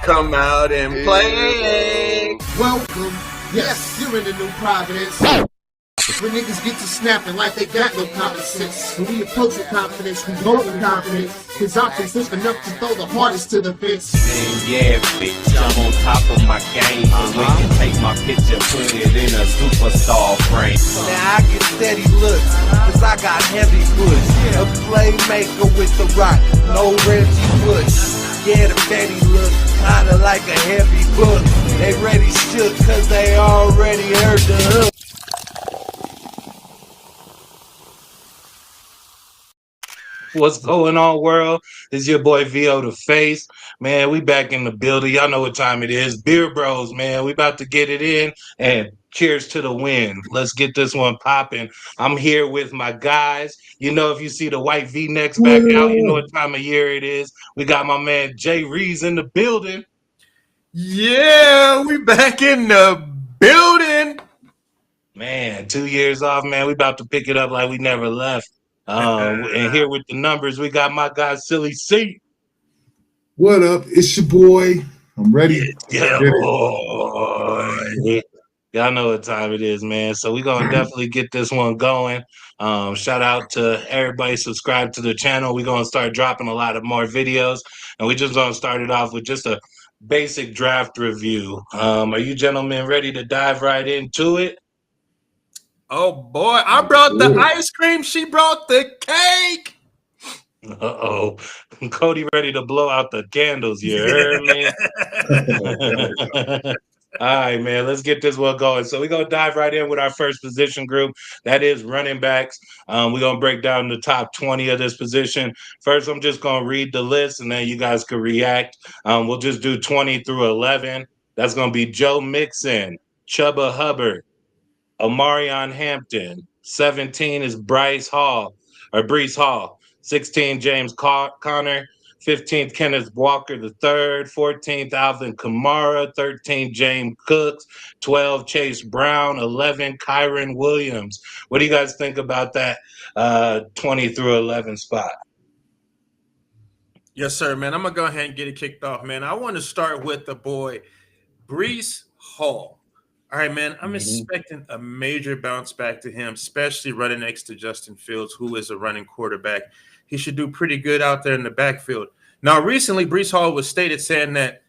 Come out and play. Welcome. Yes, you're in the new Providence. When niggas get to snapping like they got no common sense. When we approach with confidence, we go with confidence. Cause I'm consist enough to throw the hardest to the fence. And yeah, bitch, I'm on top of my game. So we can take my picture, put it in a superstar frame. Now I get steady looks, cause I got heavy push. A playmaker with the rock, no Reggie Bush. Yeah, the fatty look kinda like a heavy book. They ready shook cause they already heard the hook. What's going on, world? It's your boy VO the Face. Man, we back in the building. Y'all know what time it is. Beer Bros, man. We about to get it in. And cheers to the win. Let's get this one popping. I'm here with my guys. You know, if you see the white V-necks back out, you know what time of year it is. We got my man Jay Reeves in the building. Yeah, we back in the building. Man, 2 years off, man. We about to pick it up like we never left. And here with the numbers, we got my guy Silly C. What up? It's your boy. I'm ready. Yeah, boy. Y'all know what time it is, man. So we're gonna definitely get this one going. Shout out to everybody subscribe to the channel. We're gonna start dropping a lot of more videos, and we just gonna start it off with just a basic draft review. Are you gentlemen ready to dive right into it? Oh boy, I brought the ice cream. She brought the cake. Uh-oh. Cody ready to blow out the candles, you heard me? All right, man, let's get this one going. So we're going to dive right in with our first position group. That is running backs. We're going to break down the top 20 of this position. First, I'm just going to read the list, and then you guys can react. We'll just do 20 through 11. That's going to be Joe Mixon, Chuba Hubbard, Omarion Hampton. 17 is Brees Hall. 16, James Conner. 15th, Kenneth Walker III. 14th, Alvin Kamara. 13, James Cooks. 12, Chase Brown. 11, Kyron Williams. What do you guys think about that 20 through 11 spot? Yes, sir, man. I'm going to go ahead and get it kicked off, man. I want to start with the boy, Brees Hall. All right, man, I'm expecting a major bounce back to him, especially running next to Justin Fields, who is a running quarterback. He should do pretty good out there in the backfield. Now, recently, Brees Hall was stated saying that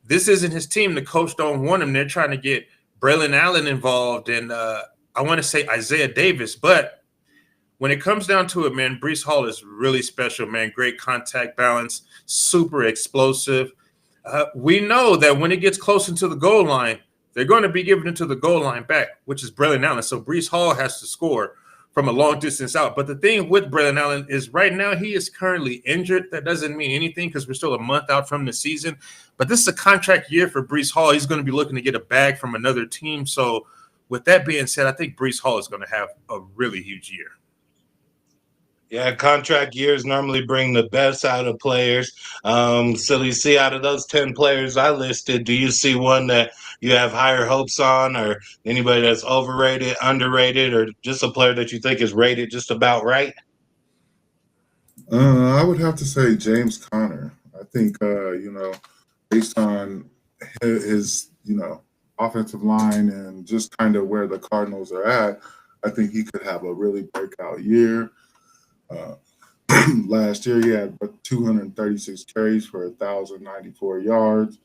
this isn't his team. The coach don't want him. They're trying to get Braylon Allen involved and I want to say Isaiah Davis. But when it comes down to it, man, Brees Hall is really special, man. Great contact balance, super explosive. We know that when it gets close into the goal line, they're going to be giving it to the goal line back, which is Braylon Allen. So Brees Hall has to score from a long distance out. But the thing with Braylon Allen is right now he is currently injured. That doesn't mean anything because we're still a month out from the season. But this is a contract year for Brees Hall. He's going to be looking to get a bag from another team. So with that being said, I think Brees Hall is going to have a really huge year. Yeah, contract years normally bring the best out of players. So you see, out of those 10 players I listed, do you see one that you have higher hopes on, or anybody that's overrated, underrated, or just a player that you think is rated just about right? I would have to say James Conner. I think, based on his offensive line and just kind of where the Cardinals are at, I think he could have a really breakout year. Last year, he had 236 carries for 1,094 yards,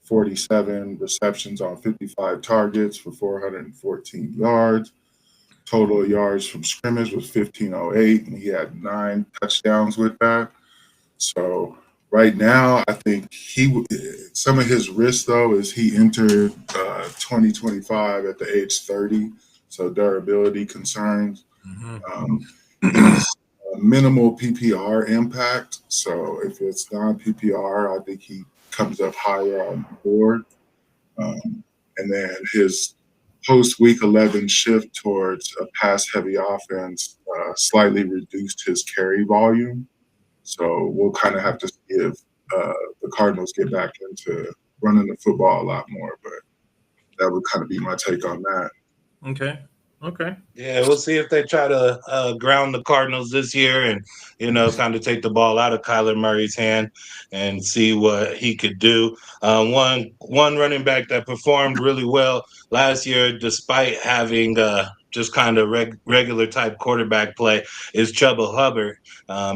47 receptions on 55 targets for 414 yards. Total yards from scrimmage was 1,508, and he had 9 touchdowns with that. So right now, I think some of his risk, though, is he entered 2025 at the age 30, so durability concerns. Minimal PPR impact. So if it's non-PPR, I think he comes up higher on the board. And then his post-week 11 shift towards a pass-heavy offense slightly reduced his carry volume. So we'll kind of have to see if the Cardinals get back into running the football a lot more. But that would kind of be my take on that. Okay. Okay. Yeah, we'll see if they try to ground the Cardinals this year and, kind of take the ball out of Kyler Murray's hand and see what he could do. One running back that performed really well last year, despite having just kind of regular type quarterback play, is Chuba Hubbard.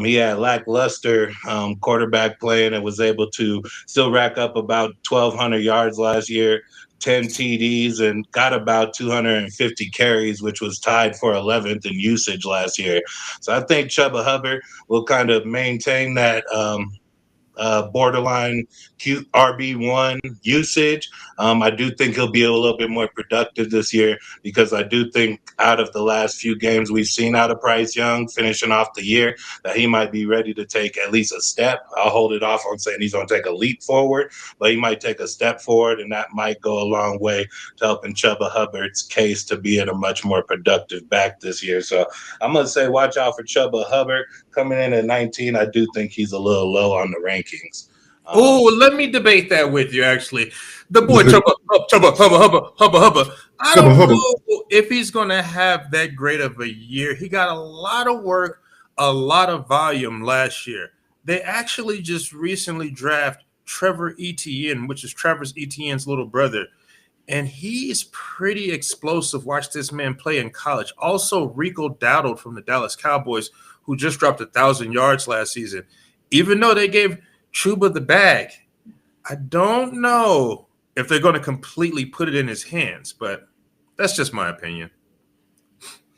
He had lackluster quarterback play and was able to still rack up about 1,200 yards last year. 10 TDs and got about 250 carries, which was tied for 11th in usage last year. So I think Chuba Hubbard will kind of maintain that borderline RB1 usage. I do think he'll be a little bit more productive this year because I do think out of the last few games we've seen out of Bryce Young finishing off the year that he might be ready to take at least a step. I'll hold it off on saying he's going to take a leap forward, but he might take a step forward, and that might go a long way to helping Chuba Hubbard's case to be a much more productive back this year. So I'm going to say watch out for Chuba Hubbard. Coming in at 19, I do think he's a little low on the rankings. Oh, let me debate that with you. Actually, the boy Hubba. I Hubba, don't hubba. know if he's going to have that great of a year. He got a lot of work, a lot of volume last year. They actually just recently drafted Trevor Etienne, which is Travis Etienne's little brother, and he is pretty explosive. Watch this man play in college. Also, Rico Dowdle from the Dallas Cowboys, who just dropped 1,000 yards last season. Even though they gave Chuba the bag, I don't know if they're going to completely put it in his hands, but that's just my opinion.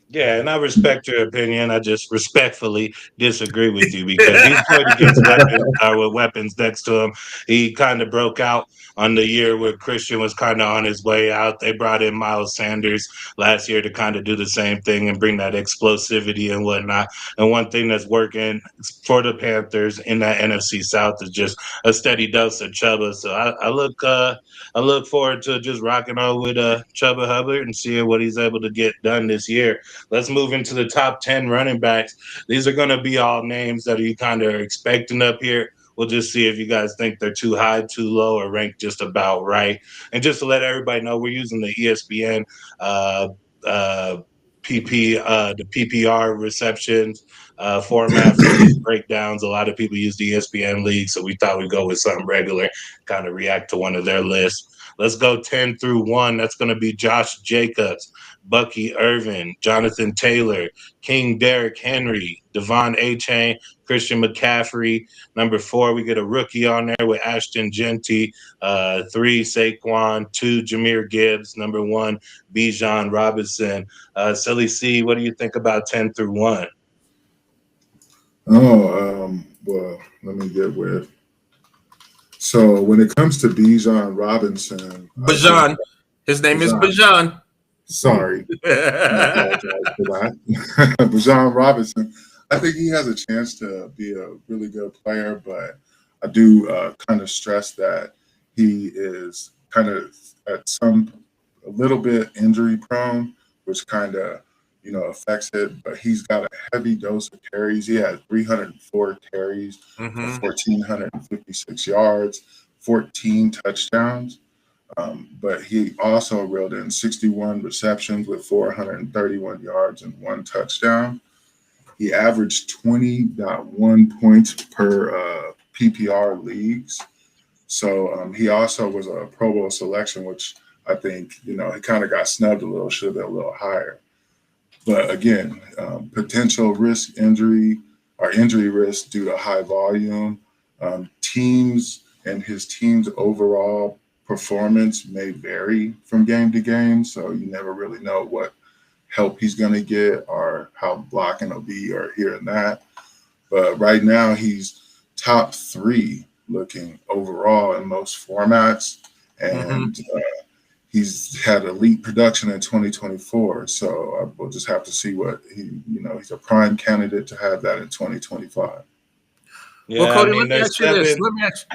Yeah, and I respect your opinion. I just respectfully disagree with you because he's played against weapons with weapons next to him. He kind of broke out on the year where Christian was kind of on his way out. They brought in Miles Sanders last year to kind of do the same thing and bring that explosivity and whatnot. And one thing that's working for the Panthers in that NFC South is just a steady dose of Chuba. So I look forward to just rocking on with Chuba Hubbard and seeing what he's able to get done this year. Let's move into the top 10 running backs. These are going to be all names that you kind of expecting up here. We'll just see if you guys think they're too high, too low, or ranked just about right. And just to let everybody know, we're using the ESPN uh, uh, the PPR receptions format for these breakdowns. A lot of people use the ESPN league, so we thought we'd go with something regular, kind of react to one of their lists. Let's go 10 through 1. That's going to be Josh Jacobs, Bucky Irvin, Jonathan Taylor, King Derrick Henry, Devon Achane, Christian McCaffrey. Number 4, we get a rookie on there with Ashton Genty. 3, Saquon. 2, Jahmyr Gibbs. Number 1, Bijan Robinson. Silly C, what do you think about 10 through 1? Well, let me get with. So when it comes to Bijan Robinson, Bajan. His name is Bajan. Sorry, I apologize for that. Bijan Robinson, I think he has a chance to be a really good player, but I do kind of stress that he is kind of a little bit injury prone, which kind of affects it. But he's got a heavy dose of carries. He had 304 carries for 1,456 yards, 14 touchdowns. But he also reeled in 61 receptions with 431 yards and 1 touchdown. He averaged 20.1 points per PPR leagues. So he also was a Pro Bowl selection, which I think, he kind of got snubbed a little, should have been a little higher. But again, potential risk injury or injury risk due to high volume. Teams and his team's overall performance may vary from game to game, so you never really know what help he's going to get or how blocking will be or here and that. But right now, he's top 3 looking overall in most formats, and he's had elite production in 2024. So we'll just have to see what he's a prime candidate to have that in 2025. Yeah, well, Cody, let me ask you this.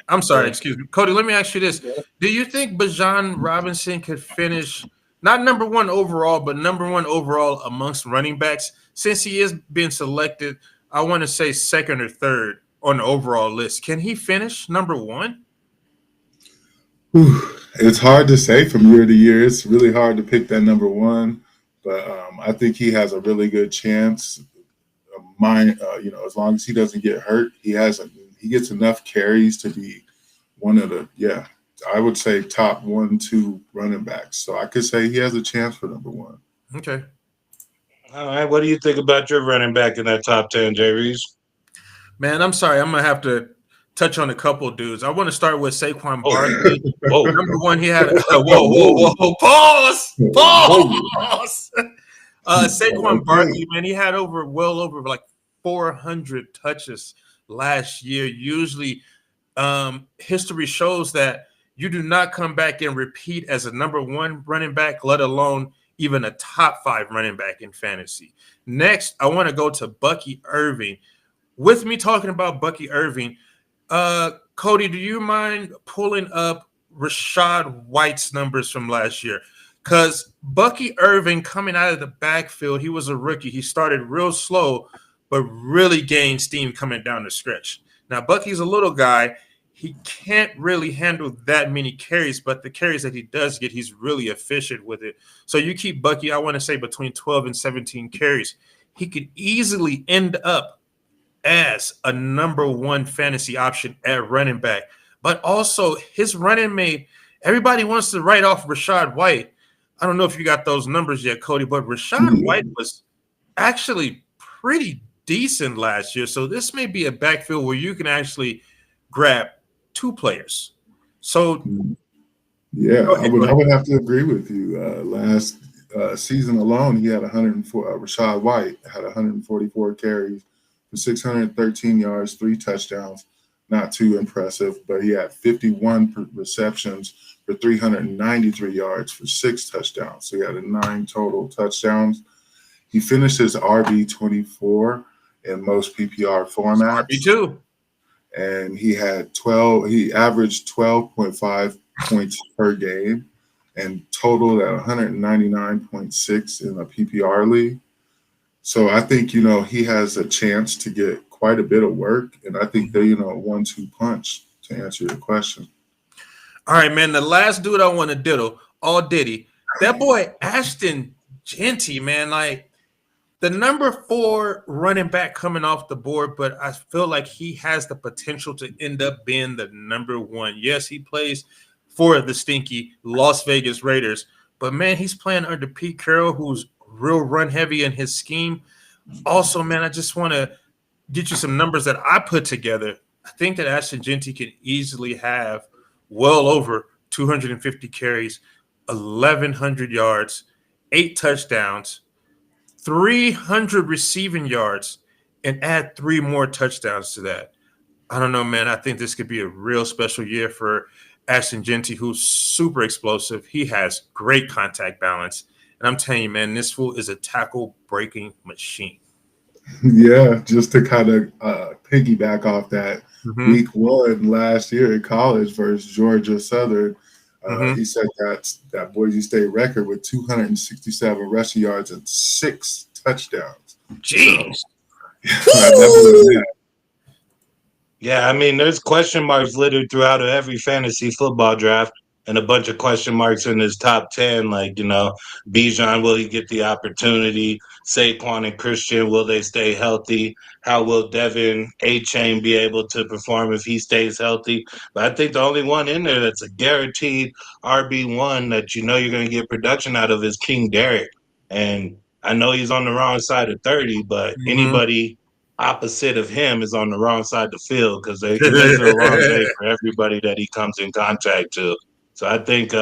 I'm sorry, excuse me. Cody, let me ask you this. Do you think Bijan Robinson could finish not number 1 overall, but number 1 overall amongst running backs? Since he is being selected, I want to say 2nd or 3rd on the overall list. Can he finish number 1? It's hard to say from year to year. It's really hard to pick that number 1. but I think he has a really good chance. Mine, as long as he doesn't get hurt, he gets enough carries to be one of the I would say top 1, 2 running backs. So I could say he has a chance for number one. Okay. All right. What do you think about your running back in that top 10, Jay Reese? Man, I'm sorry. I'm gonna have to touch on a couple dudes. I want to start with Saquon Oh, Barkley. whoa. Number one, he had whoa. Pause. Pause. Saquon Barkley, man, he had well over like 400 touches last year. Usually, history shows that you do not come back and repeat as a number one running back, let alone even a top 5 running back in fantasy. Next, I want to go to Bucky Irving. With me talking about Bucky Irving, Cody, do you mind pulling up Rashad White's numbers from last year? Because Bucky Irving coming out of the backfield, he was a rookie. He started real slow, but really gained steam coming down the stretch. Now, Bucky's a little guy. He can't really handle that many carries, but the carries that he does get, he's really efficient with it. So you keep Bucky, I want to say, between 12 and 17 carries. He could easily end up as a number one fantasy option at running back. But also his running mate, everybody wants to write off Rashad White. I don't know if you got those numbers yet, Cody, but Rashad White was actually pretty decent last year. So this may be a backfield where you can actually grab 2 players. So yeah, I would have to agree with you. Last season alone, he had 104. Rashad White had 144 carries for 613 yards, 3 touchdowns. Not too impressive, but he had 51 receptions for 393 yards for 6 touchdowns. So he had 9 total touchdowns. He finished his RB24 in most PPR formats. RB2. And he averaged 12.5 points per game and totaled at 199.6 in a PPR league. So I think, he has a chance to get quite a bit of work. And I think they, 1-2 punch to answer your question. All right, man. The last dude I want to diddle, all Diddy, that boy Ashton Genty, man, like the number 4 running back coming off the board, but I feel like he has the potential to end up being the number 1. Yes, he plays for the stinky Las Vegas Raiders, but man, he's playing under Pete Carroll, who's real run heavy in his scheme. Also, man, I just want to get you some numbers that I put together. I think that Ashton Genty can easily have well over 250 carries, 1,100 yards, 8 touchdowns, 300 receiving yards, and add 3 more touchdowns to that. I don't know, man. I think this could be a real special year for Ashton Genty, who's super explosive. He has great contact balance. And I'm telling you, man, this fool is a tackle-breaking machine. Yeah, just to kind of piggyback off that, week 1 last year in college versus Georgia Southern, he set that Boise State record with 267 rushing yards and 6 touchdowns. Jeez. So, Yeah, I mean, there's question marks littered throughout every fantasy football draft, and a bunch of question marks in his top 10. Like, Bijan, will he get the opportunity? Saquon and Christian, will they stay healthy? How will Devin A-Chain be able to perform if he stays healthy? But I think the only one in there that's a guaranteed RB1 that you're going to get production out of is King Derrick. And I know he's on the wrong side of 30, but anybody opposite of him is on the wrong side of the field because they can make it a long day for everybody that he comes in contact to. So I think,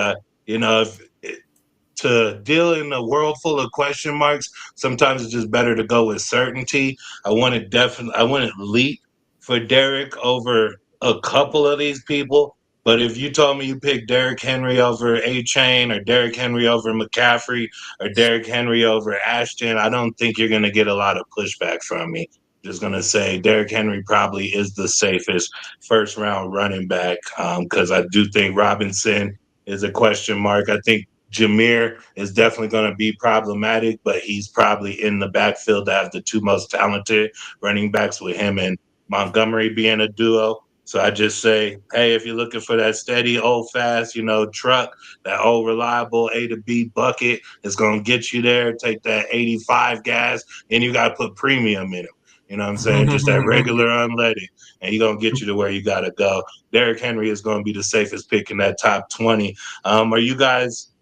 to deal in a world full of question marks, sometimes it's just better to go with certainty. I wouldn't leap for Derrick over a couple of these people. But if you told me you picked Derrick Henry over A-Chain or Derrick Henry over McCaffrey or Derrick Henry over Ashton, I don't think you're going to get a lot of pushback from me. Just going to say Derrick Henry probably is the safest first-round running back because I do think Robinson is a question mark. I think Jameer is definitely going to be problematic, but he's probably in the backfield to have the 2 most talented running backs with him and Montgomery being a duo. So I just say, hey, if you're looking for that steady, old fast, truck, that old reliable A to B bucket, it's gonna get you there. Take that 85 gas, and you gotta put premium in it. You know what I'm saying? Just that regular unleaded, and you're gonna get you to where you gotta go. Derrick Henry is gonna be the safest pick in that top 20. Are you guys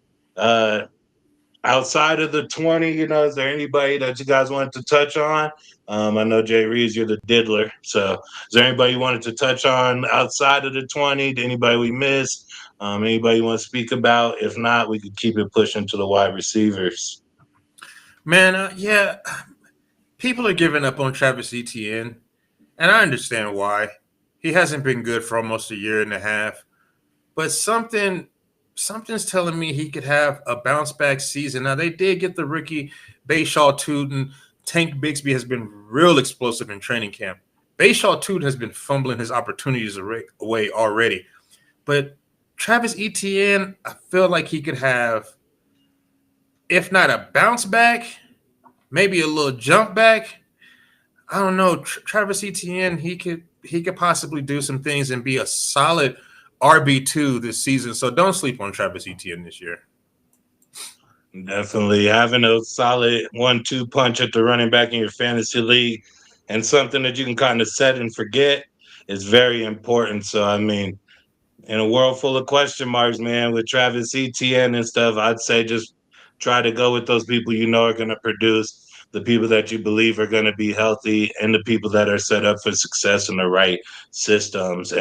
outside of the 20, is there anybody that you guys wanted to touch on? I know Jay Reeves, you're the diddler. So is there anybody you wanted to touch on outside of the 20? Anybody we missed? Anybody you want to speak about? If not, we could keep it pushing to the wide receivers. Man, yeah, people are giving up on Travis Etienne, and I understand why. He hasn't been good for almost a year and a half, but something's telling me he could have a bounce back season. Now they did get the rookie Bayshaw Tootin. Tank Bigsby has been real explosive in training camp. Bayshaw Tootin has been fumbling his opportunities away already. But Travis Etienne, I feel like he could have, if not a bounce back, maybe a little jump back. I don't know. Travis Etienne, he could possibly do some things and be a solid RB2 this season. So don't sleep on Travis Etienne this year. Definitely having a solid 1-2 punch at the running back in your fantasy league and something that you can kind of set and forget is very important. So, I mean, in a world full of question marks, man, with Travis Etienne and stuff, I'd say just try to go with those people you know are going to produce, the people that you believe are going to be healthy, and the people that are set up for success in the right systems.